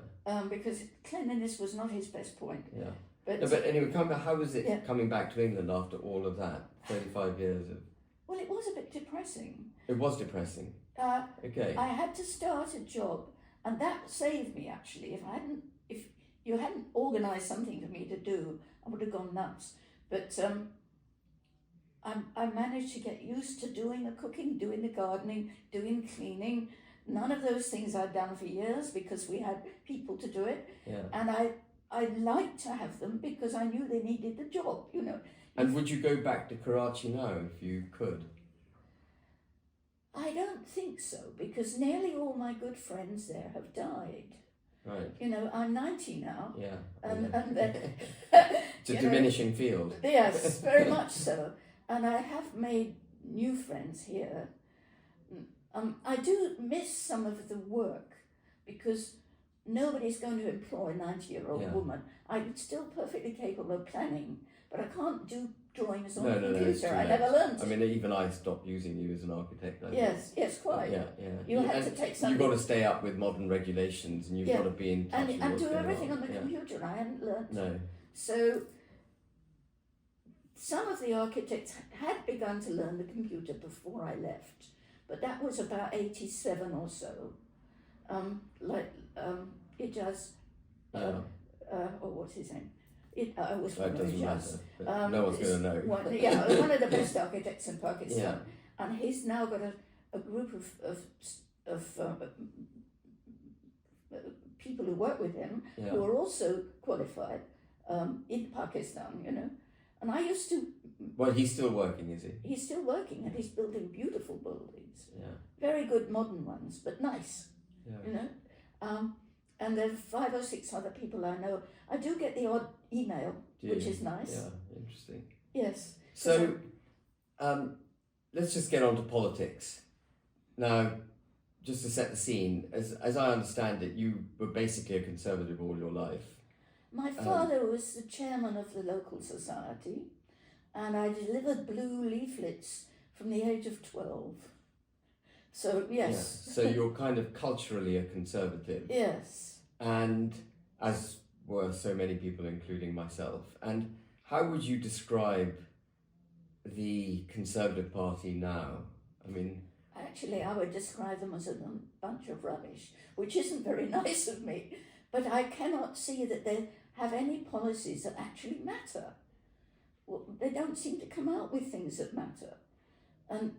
Because cleanliness was not his best point. Yeah. But anyway, how was it coming back to England after all of that? 35 years of... Well, it was a bit depressing. It was depressing. Okay. I had to start a job, and that saved me actually. If you hadn't organised something for me to do, I would have gone nuts. But I managed to get used to doing the cooking, doing the gardening, doing cleaning. None of those things I'd done for years because we had people to do it. Yeah. And I liked to have them because I knew they needed the job, you know. And would you go back to Karachi now if you could? I don't think so, because nearly all my good friends there have died. Right. You know, I'm 90 now. Yeah. And It's a diminishing field. Yes, very much so. And I have made new friends here. I do miss some of the work because nobody's going to employ a 90-year-old woman. I'm still perfectly capable of planning, but I can't do drawings on the computer. I never learned it. I mean, even I stopped using you as an architect. Yes, quite. Yeah. You had to take something. You've got to stay up with modern regulations, and you've got to be in touch with and what's do going everything on the computer. I hadn't learned. No. So some of the architects had begun to learn the computer before I left, but that was about 87 or so. It does. What's his name? I was That doesn't matter. No one's going to know. One of the best architects in Pakistan, and he's now got a group of people who work with him who are also qualified in Pakistan, you know. And I used to. Well, he's still working, is he? He's still working, and he's building beautiful buildings. Yeah. Very good modern ones, but nice. Yeah. You know. And there are 5 or 6 other people I know. I do get the odd email, which is nice. Yeah, interesting. Yes. So, let's just get on to politics. Now, just to set the scene, as I understand it, you were basically a conservative all your life. My father was the chairman of the local society, and I delivered blue leaflets from the age of 12. So, yes. Yeah. So you're kind of culturally a conservative. Yes. And as were so many people, including myself. And how would you describe the Conservative Party now? I mean... Actually, I would describe them as a bunch of rubbish, which isn't very nice of me. But I cannot see that they have any policies that actually matter. Well, they don't seem to come out with things that matter. And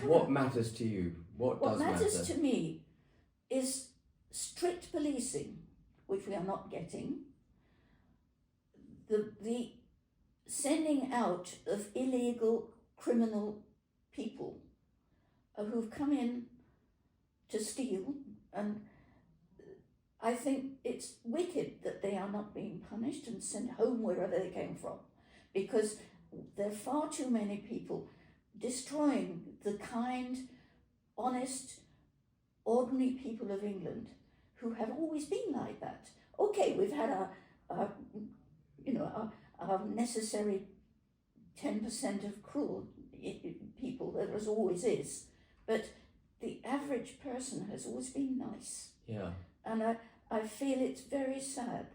what matters to you? What matters matter? To me is strict policing, which we are not getting. The sending out of illegal criminal people who've come in to steal, and I think it's wicked that they are not being punished and sent home wherever they came from, because there are far too many people destroying the kind, honest, ordinary people of England who have always been like that. Okay, we've had our necessary 10% of cruel people, there as always is, but the average person has always been nice. Yeah. And I feel it's very sad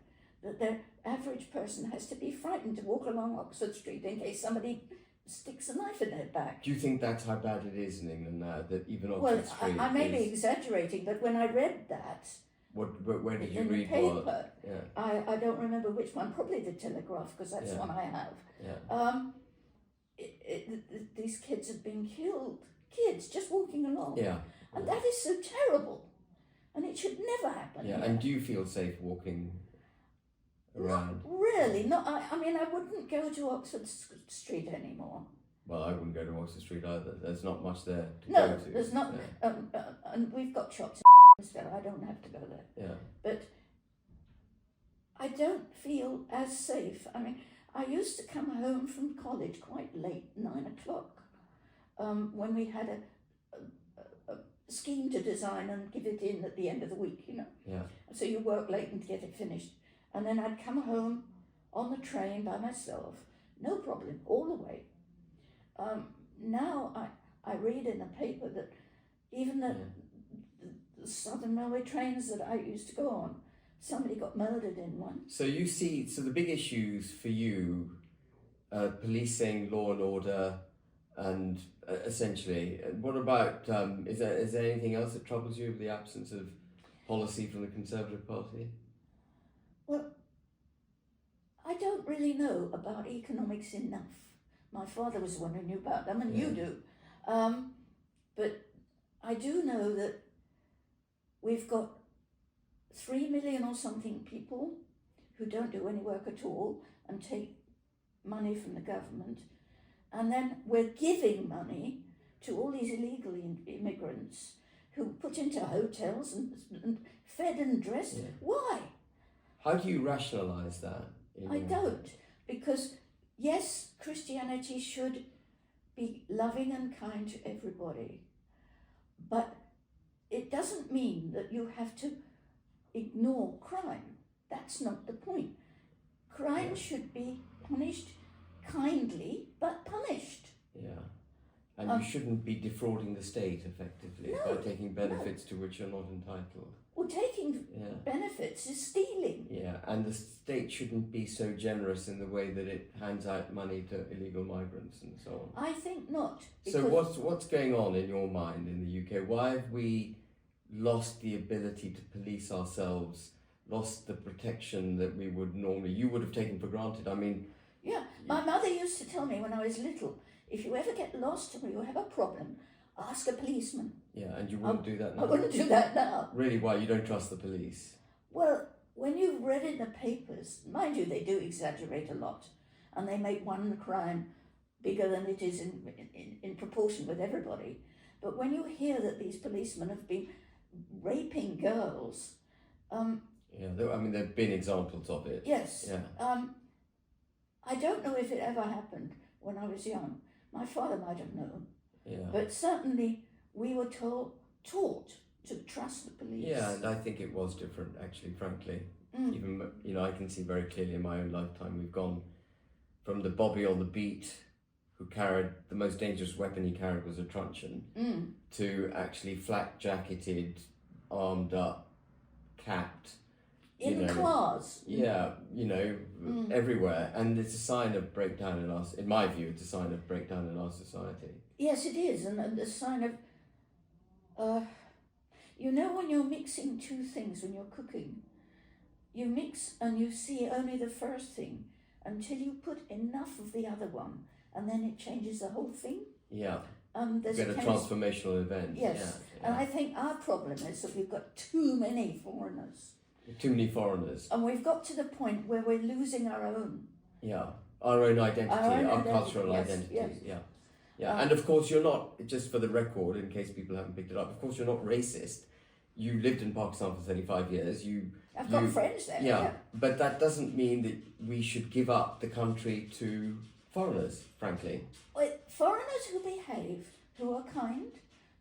that the average person has to be frightened to walk along Oxford Street in case somebody sticks a knife in their back. Do you think that's how bad it is in England now, that even Oxford Street I may be exaggerating, but when I read that... Where did you in read the paper, Yeah. I don't remember which one, probably the Telegraph, because that's the one I have. Yeah. These kids have been killed. Kids just walking along. Yeah. And that is so terrible. And it should never happen. Yeah, and do you feel safe walking around? Not really. I mean, I wouldn't go to Oxford Street anymore. Well, I wouldn't go to Oxford Street either. There's not much there to no, go to. There's not. And we've got shops so I don't have to go there. Yeah. But I don't feel as safe. I mean, I used to come home from college quite late, 9 o'clock, when we had a scheme to design and give it in at the end of the week, you know. Yeah. So you work late and get it finished. And then I'd come home on the train by myself, no problem, all the way. Now I read in the paper that even the Southern Railway trains that I used to go on, somebody got murdered in one. So you see, the big issues for you, policing, law and order, And essentially, what about, is there anything else that troubles you, the absence of policy from the Conservative Party? Well, I don't really know about economics enough. My father was the one who knew about them, and you do. But I do know that we've got 3 million or something people who don't do any work at all and take money from the government. And then we're giving money to all these illegal immigrants who put into hotels and fed and dressed. Yeah. Why? How do you rationalise that? I don't. Because, yes, Christianity should be loving and kind to everybody. But it doesn't mean that you have to ignore crime. That's not the point. Crime should be punished kindly, but punished. Yeah. And you shouldn't be defrauding the state, effectively, by taking benefits to which you're not entitled. Well, taking benefits is stealing. Yeah, and the state shouldn't be so generous in the way that it hands out money to illegal migrants and so on. I think not. So what's going on in your mind in the UK? Why have we lost the ability to police ourselves, lost the protection that you would have taken for granted? I mean... Yeah, my mother used to tell me when I was little, if you ever get lost or you have a problem, ask a policeman. Yeah, and you wouldn't do that now? I wouldn't do that now. Really? Why? You don't trust the police? Well, when you've read in the papers, mind you, they do exaggerate a lot, and they make one crime bigger than it is in proportion with everybody. But when you hear that these policemen have been raping girls... there have been examples of it. Yes. Yeah. I don't know if it ever happened when I was young. My father might have known. Yeah. But certainly we were taught to trust the police. Yeah, and I think it was different, actually, frankly. Even, I can see very clearly in my own lifetime, we've gone from the Bobby on the beat, who carried, the most dangerous weapon he carried was a truncheon, to actually flak-jacketed, armed up, capped, in class. Yeah, everywhere. And it's a sign of breakdown in my view, it's a sign of breakdown in our society. Yes, it is. And a sign of, when you're mixing two things when you're cooking, you mix and you see only the first thing until you put enough of the other one, and then it changes the whole thing. Yeah. There's a transformational event. Yes. Yeah. And I think our problem is that we've got too many foreigners. Too many foreigners. And we've got to the point where we're losing our own. Yeah, our own identity, our cultural identity. Yes. Yeah. And of course you're not, just for the record, in case people haven't picked it up, of course you're not racist. You lived in Pakistan for 35 years. I've got friends there. Yeah, but that doesn't mean that we should give up the country to foreigners, frankly. Well, foreigners who behave, who are kind,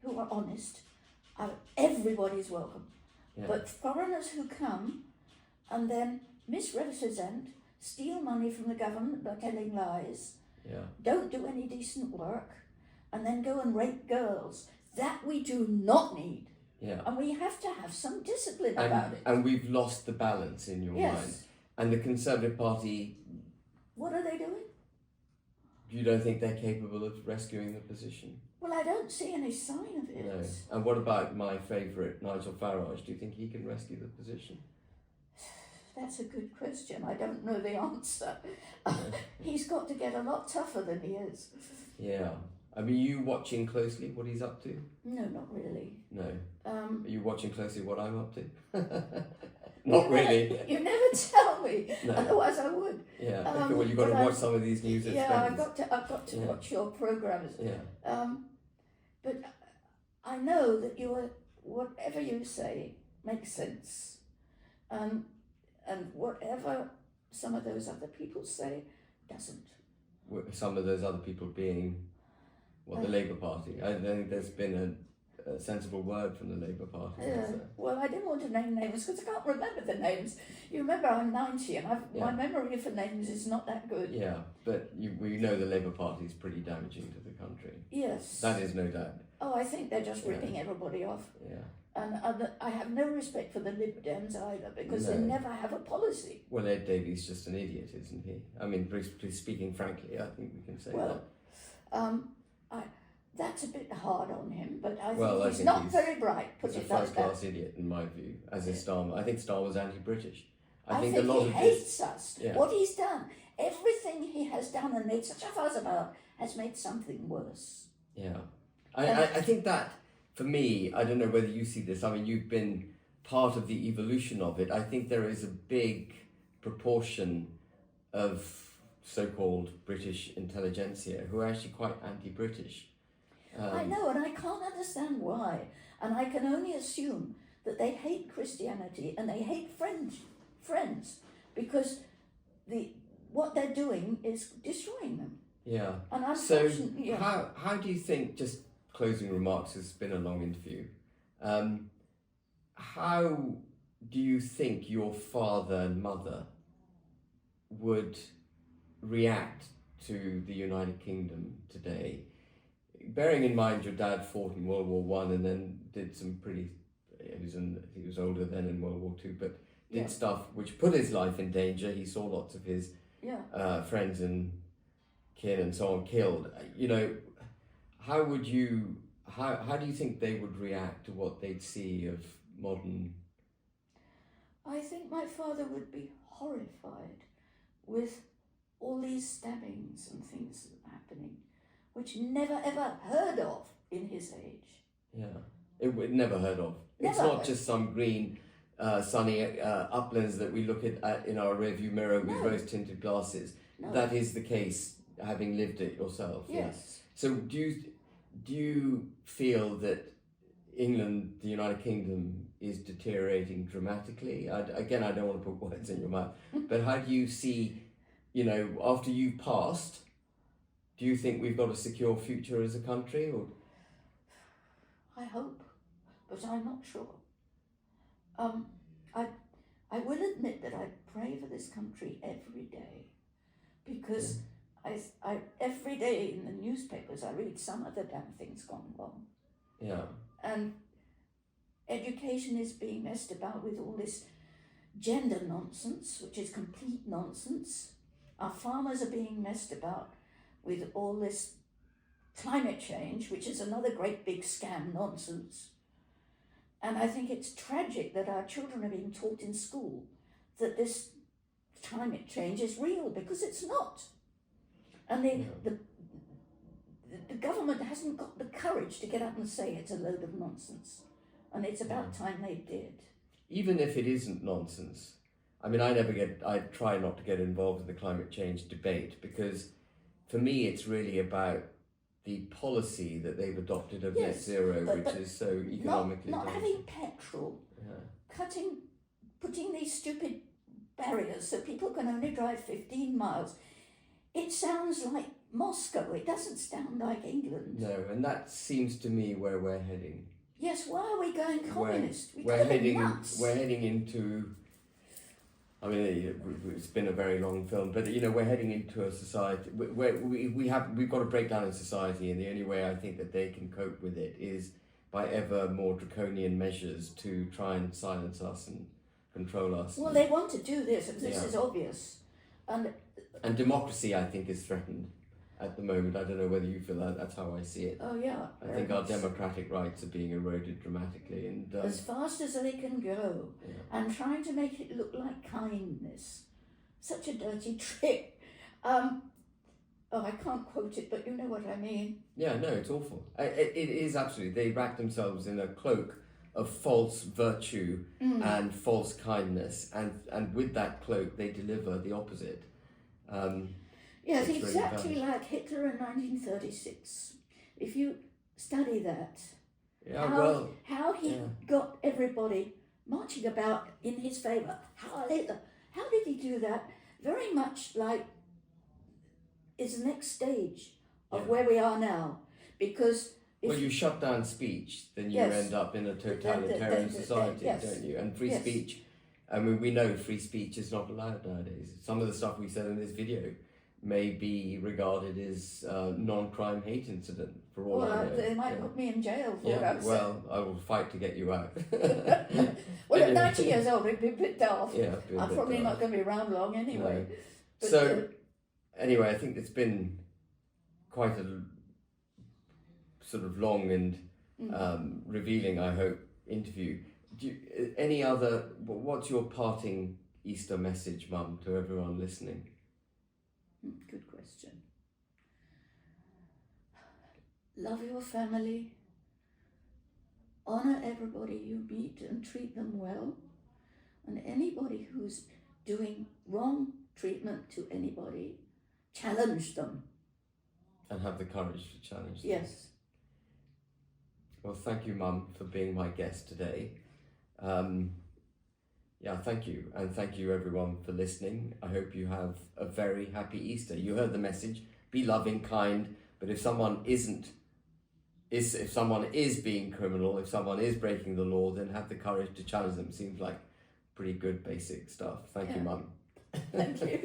who are honest, everybody's welcome. Yeah. But foreigners who come and then misrepresent, steal money from the government by telling lies, don't do any decent work, and then go and rape girls, that we do not need. Yeah. And we have to have some discipline about it. And we've lost the balance in your mind. And the Conservative Party... What are they doing? You don't think they're capable of rescuing the position? Well, I don't see any sign of it. No. And what about my favourite, Nigel Farage? Do you think he can rescue the position? That's a good question. I don't know the answer. He's got to get a lot tougher than he is. Yeah. I mean, are you watching closely what he's up to? No, not really. No. Are you watching closely what I'm up to? Not really. You never tell me. No. Otherwise, I would. Yeah. Well, you've got to watch some of these news events. Yeah, I've got to watch your programmes. Yeah. But I know that whatever you say makes sense, and whatever some of those other people say doesn't. Some of those other people being, the Labour Party. I think there's been a sensible word from the Labour Party. Well, I didn't want to name names because I can't remember the names. You remember I'm 90 and my memory for names is not that good. Yeah, but we know the Labour Party is pretty damaging to the country. Yes. That is no doubt. Oh, I think they're just ripping everybody off. Yeah. And I have no respect for the Lib Dems either because they never have a policy. Well, Ed Davey's just an idiot, isn't he? I mean, speaking frankly, I think we can say that. That's a bit hard on him, but I Well, I think he's think not he's- very bright. Put He's a it like that. first-class idiot, in my view, as is Starmer. I think Starmer's anti-British. I think think a lot he of hates this. us. Yeah. What he's done, everything he has done and made such a fuss about, has made something worse. Yeah, I think that for me, I don't know whether you see this. I mean, you've been part of the evolution of it. I think there is a big proportion of so-called British intelligentsia who are actually quite anti-British. I know, and I can't understand why. And I can only assume that they hate Christianity and they hate friends, because what they're doing is destroying them. Yeah. And So unfortunately, how do you think, just closing remarks, it's been a long interview, how do you think your father and mother would react to the United Kingdom today? Bearing in mind your dad fought in World War One and then did some pretty, he was older then in World War Two, but did stuff which put his life in danger. He saw lots of his friends and kin and so on killed. You know, how do you think they would react to what they'd see of modern? I think my father would be horrified with all these stabbings and things happening, which never ever heard of in his age. Yeah, it would never heard of. It's Never not heard. just some green, sunny uplands that we look at in our rearview mirror with No. rose-tinted glasses. No. That is the case, having lived it yourself. Yes. So do you feel that England, the United Kingdom, is deteriorating dramatically? Again, I don't want to put words in your mouth, but how do you see, you know, after you've passed, do you think we've got a secure future as a country? Or I hope, but I'm not sure. I will admit that I pray for this country every day, because I every day in the newspapers I read some of the damn things gone wrong. yeah, And education is being messed about with all this gender nonsense, which is complete nonsense. Our farmers are being messed about with all this climate change, which is another great big scam nonsense. And I think it's tragic that our children are being taught in school that this climate change is real, because it's not. And the government hasn't got the courage to get up and say it's a load of nonsense. And it's about time they did. even if it isn't nonsense. I mean, I try not to get involved in the climate change debate, because for me it's really about the policy that they've adopted of net zero, which is so economically not damaging. having petrol, putting these stupid barriers so people can only drive 15 miles. It sounds like Moscow. It doesn't sound like England. No, and that seems to me where we're heading. Yes, why are we going communist? We're heading into. I mean, it's been a very long film, but we're heading into a society where we've got to break down in society, and the only way I think that they can cope with it is by ever more draconian measures to try and silence us and control us. Well, they want to do this, and this is obvious. And democracy, I think, is threatened at the moment. I don't know whether you feel that. That's how I see it. Oh yeah. I think our democratic rights are being eroded dramatically, and as fast as they can go, and trying to make it look like kindness. Such a dirty trick. I can't quote it, but you know what I mean. Yeah, no, it's awful. It is absolutely. They wrap themselves in a cloak of false virtue and false kindness, and with that cloak, they deliver the opposite. Yes, it's exactly really like Hitler in 1936. If you study that, how he got everybody marching about in his favour. How did he do that? Very much like is the next stage of where we are now, because when you shut down speech, then you end up in a totalitarian society, don't you? And free speech. I mean, we know free speech is not allowed nowadays. Some of the stuff we said in this video may be regarded as non-crime hate incident for all I know. They might put me in jail for that. Well, I will fight to get you out. Well, at 90 years old, it'd be a bit daft. Yeah, I'm probably not going to be around long anyway. No. But, so, anyway, I think it's been quite a sort of long and revealing, I hope, interview. What's your parting Easter message, Mum, to everyone listening? Good question. Love your family, honour everybody you meet and treat them well, and anybody who's doing wrong treatment to anybody, challenge them. And have the courage to challenge them. Yes. Well, thank you, Mum, for being my guest today. Thank you. And thank you, everyone, for listening. I hope you have a very happy Easter. You heard the message. Be loving, kind, but if someone if someone is being criminal, if someone is breaking the law, then have the courage to challenge them. Seems like pretty good basic stuff. Thank you, Mum. Thank you.